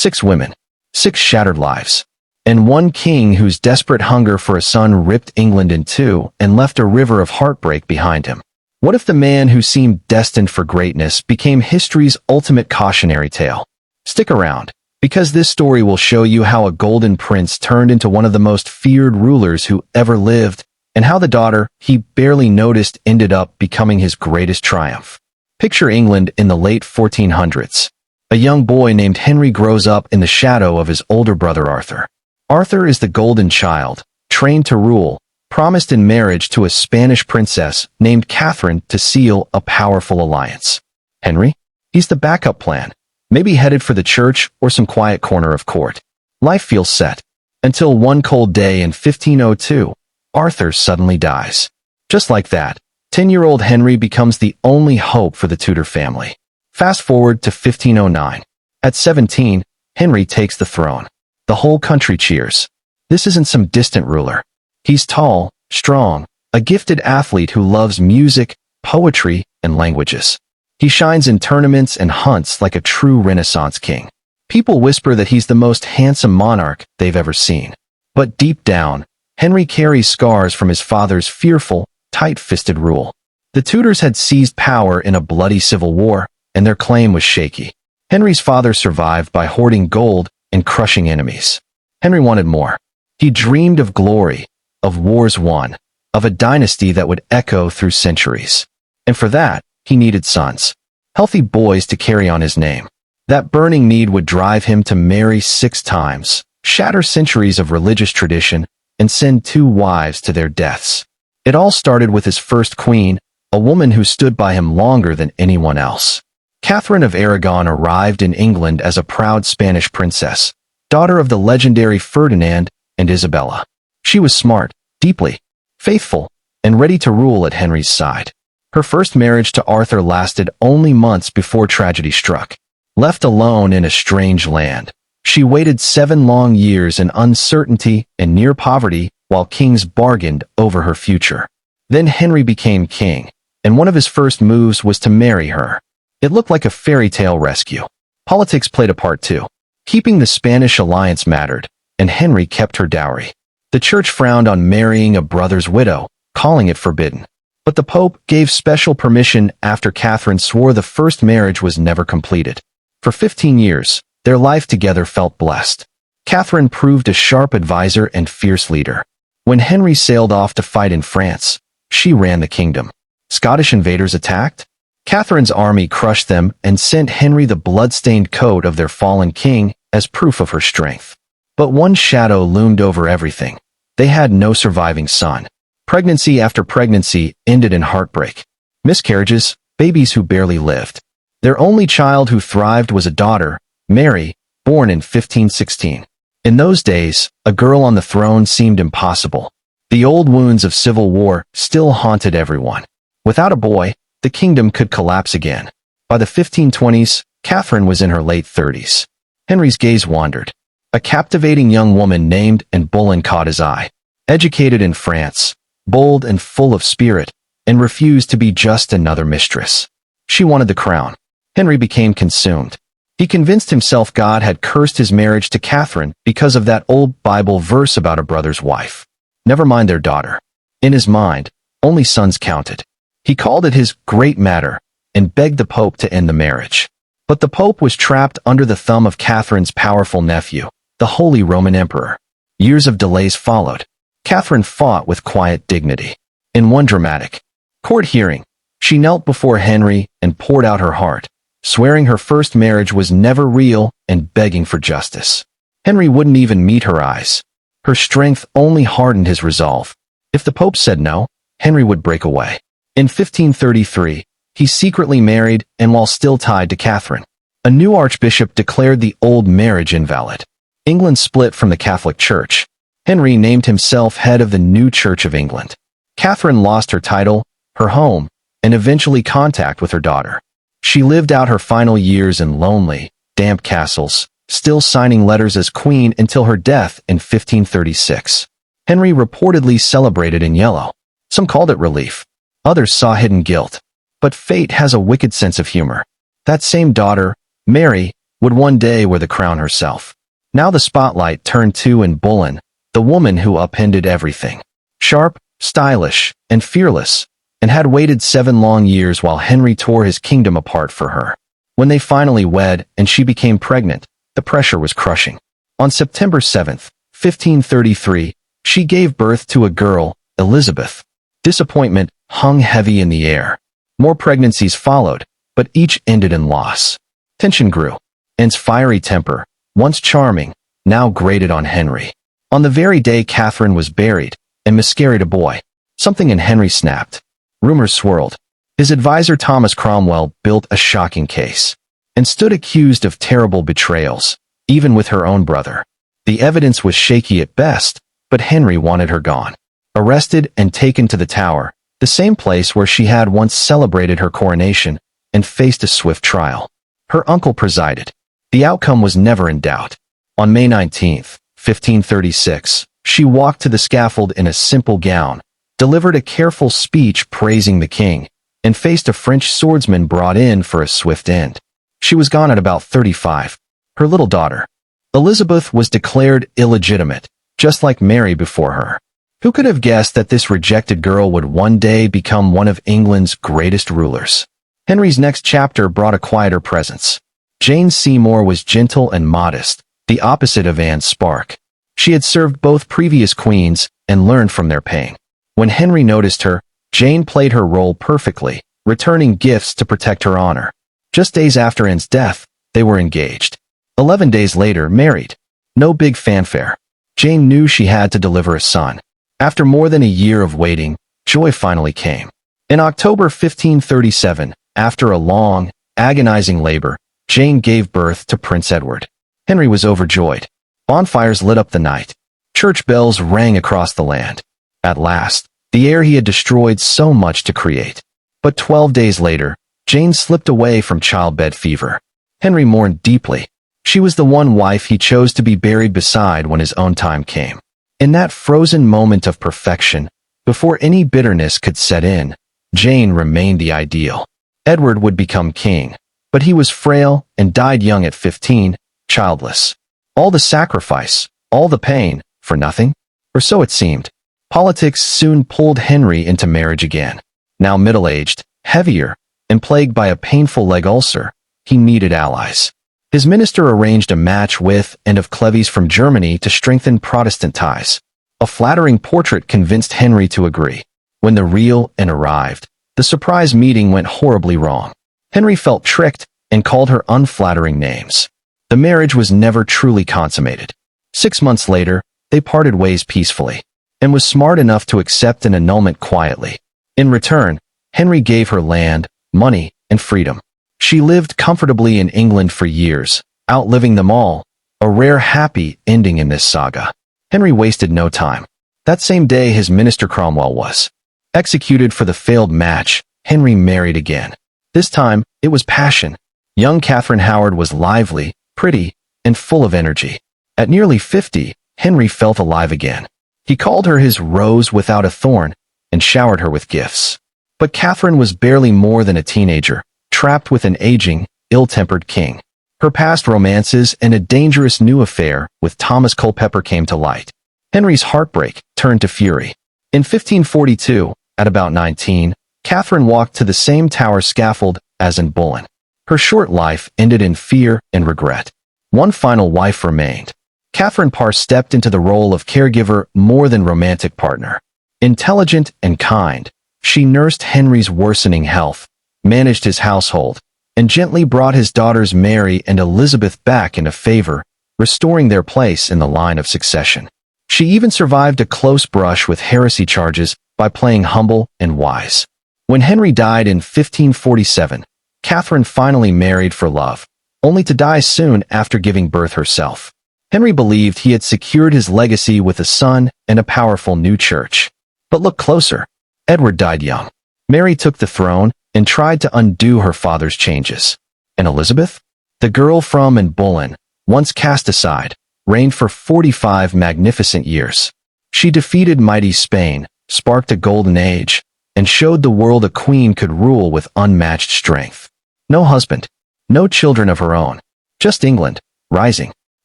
6 women, 6 shattered lives, and 1 king whose desperate hunger for a son ripped England in two and left a river of heartbreak behind him. What if the man who seemed destined for greatness became history's ultimate cautionary tale? Stick around, because this story will show you how a golden prince turned into one of the most feared rulers who ever lived, and how the daughter he barely noticed ended up becoming his greatest triumph. Picture England in the late 1400s. A young boy named Henry grows up in the shadow of his older brother Arthur. Arthur is the golden child, trained to rule, promised in marriage to a Spanish princess named Catherine to seal a powerful alliance. Henry? He's the backup plan, maybe headed for the church or some quiet corner of court. Life feels set. Until one cold day in 1502, Arthur suddenly dies. Just like that, 10-year-old Henry becomes the only hope for the Tudor family. Fast forward to 1509. At 17, Henry takes the throne. The whole country cheers. This isn't some distant ruler. He's tall, strong, a gifted athlete who loves music, poetry, and languages. He shines in tournaments and hunts like a true Renaissance king. People whisper that he's the most handsome monarch they've ever seen. But deep down, Henry carries scars from his father's fearful, tight-fisted rule. The Tudors had seized power in a bloody civil war, and their claim was shaky. Henry's father survived by hoarding gold and crushing enemies. Henry wanted more. He dreamed of glory, of wars won, of a dynasty that would echo through centuries. And for that, he needed sons. Healthy boys to carry on his name. That burning need would drive him to marry 6 times, shatter centuries of religious tradition, and send 2 wives to their deaths. It all started with his first queen, a woman who stood by him longer than anyone else. Catherine of Aragon arrived in England as a proud Spanish princess, daughter of the legendary Ferdinand and Isabella. She was smart, deeply faithful, and ready to rule at Henry's side. Her first marriage to Arthur lasted only months before tragedy struck. Left alone in a strange land, she waited 7 long years in uncertainty and near poverty while kings bargained over her future. Then Henry became king, and one of his first moves was to marry her. It looked like a fairy tale rescue. Politics played a part too. Keeping the Spanish alliance mattered, and Henry kept her dowry. The church frowned on marrying a brother's widow, calling it forbidden. But the Pope gave special permission after Catherine swore the first marriage was never completed. For 15 years, their life together felt blessed. Catherine proved a sharp advisor and fierce leader. When Henry sailed off to fight in France, she ran the kingdom. Scottish invaders attacked. Catherine's army crushed them and sent Henry the blood-stained coat of their fallen king as proof of her strength. But one shadow loomed over everything. They had no surviving son. Pregnancy after pregnancy ended in heartbreak. Miscarriages, babies who barely lived. Their only child who thrived was a daughter, Mary, born in 1516. In those days, a girl on the throne seemed impossible. The old wounds of civil war still haunted everyone. Without a boy, the kingdom could collapse again. By the 1520s, Catherine was in her late 30s. Henry's gaze wandered. A captivating young woman named Boleyn caught his eye. Educated in France, bold and full of spirit, and refused to be just another mistress. She wanted the crown. Henry became consumed. He convinced himself God had cursed his marriage to Catherine because of that old Bible verse about a brother's wife. Never mind their daughter. In his mind, only sons counted. He called it his great matter and begged the Pope to end the marriage. But the Pope was trapped under the thumb of Catherine's powerful nephew, the Holy Roman Emperor. Years of delays followed. Catherine fought with quiet dignity. In one dramatic court hearing, she knelt before Henry and poured out her heart, swearing her first marriage was never real and begging for justice. Henry wouldn't even meet her eyes. Her strength only hardened his resolve. If the Pope said no, Henry would break away. In 1533, he secretly married and while still tied to Catherine. A new archbishop declared the old marriage invalid. England split from the Catholic Church. Henry named himself head of the new Church of England. Catherine lost her title, her home, and eventually contact with her daughter. She lived out her final years in lonely, damp castles, still signing letters as queen until her death in 1536. Henry reportedly celebrated in yellow. Some called it relief. Others saw hidden guilt. But fate has a wicked sense of humor. That same daughter, Mary, would one day wear the crown herself. Now the spotlight turned to Boleyn, the woman who upended everything. Sharp, stylish, and fearless, and had waited 7 long years while Henry tore his kingdom apart for her. When they finally wed and she became pregnant, the pressure was crushing. On September 7, 1533, she gave birth to a girl, Elizabeth. Disappointment hung heavy in the air. More pregnancies followed, but each ended in loss. Tension grew. Anne's fiery temper, once charming, now grated on Henry. On the very day Catherine was buried and miscarried a boy, something in Henry snapped. Rumors swirled. His advisor Thomas Cromwell built a shocking case and stood accused of terrible betrayals, even with her own brother. The evidence was shaky at best, but Henry wanted her gone. Arrested and taken to the Tower, the same place where she had once celebrated her coronation, and faced a swift trial. Her uncle presided. The outcome was never in doubt. On May 19, 1536, she walked to the scaffold in a simple gown, delivered a careful speech praising the king, and faced a French swordsman brought in for a swift end. She was gone at about 35. Her little daughter, Elizabeth, was declared illegitimate, just like Mary before her. Who could have guessed that this rejected girl would one day become one of England's greatest rulers? Henry's next chapter brought a quieter presence. Jane Seymour was gentle and modest, the opposite of Anne's spark. She had served both previous queens and learned from their pain. When Henry noticed her, Jane played her role perfectly, returning gifts to protect her honor. Just days after Anne's death, they were engaged. 11 days later, married. No big fanfare. Jane knew she had to deliver a son. After more than a year of waiting, joy finally came. In October 1537, after a long, agonizing labor, Jane gave birth to Prince Edward. Henry was overjoyed. Bonfires lit up the night. Church bells rang across the land. At last, the heir he had destroyed so much to create. But 12 days later, Jane slipped away from childbed fever. Henry mourned deeply. She was the one wife he chose to be buried beside when his own time came. In that frozen moment of perfection, before any bitterness could set in, Jane remained the ideal. Edward would become king, but he was frail and died young at 15, childless. All the sacrifice, all the pain, for nothing? Or so it seemed. Politics soon pulled Henry into marriage again. Now middle-aged, heavier, and plagued by a painful leg ulcer, he needed allies. His minister arranged a match with and of Cleves from Germany to strengthen Protestant ties. A flattering portrait convinced Henry to agree. When the real Anne arrived, the surprise meeting went horribly wrong. Henry felt tricked and called her unflattering names. The marriage was never truly consummated. 6 months later, they parted ways peacefully, and was smart enough to accept an annulment quietly. In return, Henry gave her land, money, and freedom. She lived comfortably in England for years, outliving them all, a rare happy ending in this saga. Henry wasted no time. That same day his minister Cromwell was executed for the failed match, Henry married again. This time, it was passion. Young Catherine Howard was lively, pretty, and full of energy. At nearly 50, Henry felt alive again. He called her his rose without a thorn, and showered her with gifts. But Catherine was barely more than a teenager, trapped with an aging, ill-tempered king. Her past romances and a dangerous new affair with Thomas Culpeper came to light. Henry's heartbreak turned to fury. In 1542, at about 19, Catherine walked to the same tower scaffold as in Boleyn. Her short life ended in fear and regret. One final wife remained. Catherine Parr stepped into the role of caregiver more than romantic partner. Intelligent and kind, she nursed Henry's worsening health, managed his household, and gently brought his daughters Mary and Elizabeth back into favor, restoring their place in the line of succession. She even survived a close brush with heresy charges by playing humble and wise. When Henry died in 1547, Catherine finally married for love, only to die soon after giving birth herself. Henry believed he had secured his legacy with a son and a powerful new church. But look closer. Edward died young. Mary took the throne and tried to undo her father's changes. And Elizabeth, the girl from Boleyn, once cast aside, reigned for 45 magnificent years. She defeated mighty Spain, sparked a golden age, and showed the world a queen could rule with unmatched strength. No husband, no children of her own, just England, rising.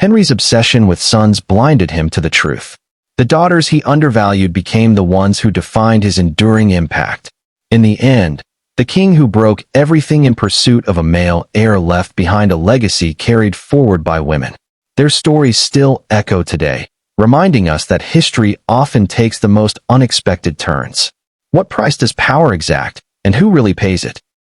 Henry's obsession with sons blinded him to the truth. The daughters he undervalued became the ones who defined his enduring impact. In the end, the king who broke everything in pursuit of a male heir left behind a legacy carried forward by women. Their stories still echo today, reminding us that history often takes the most unexpected turns. What price does power exact, and who really pays it?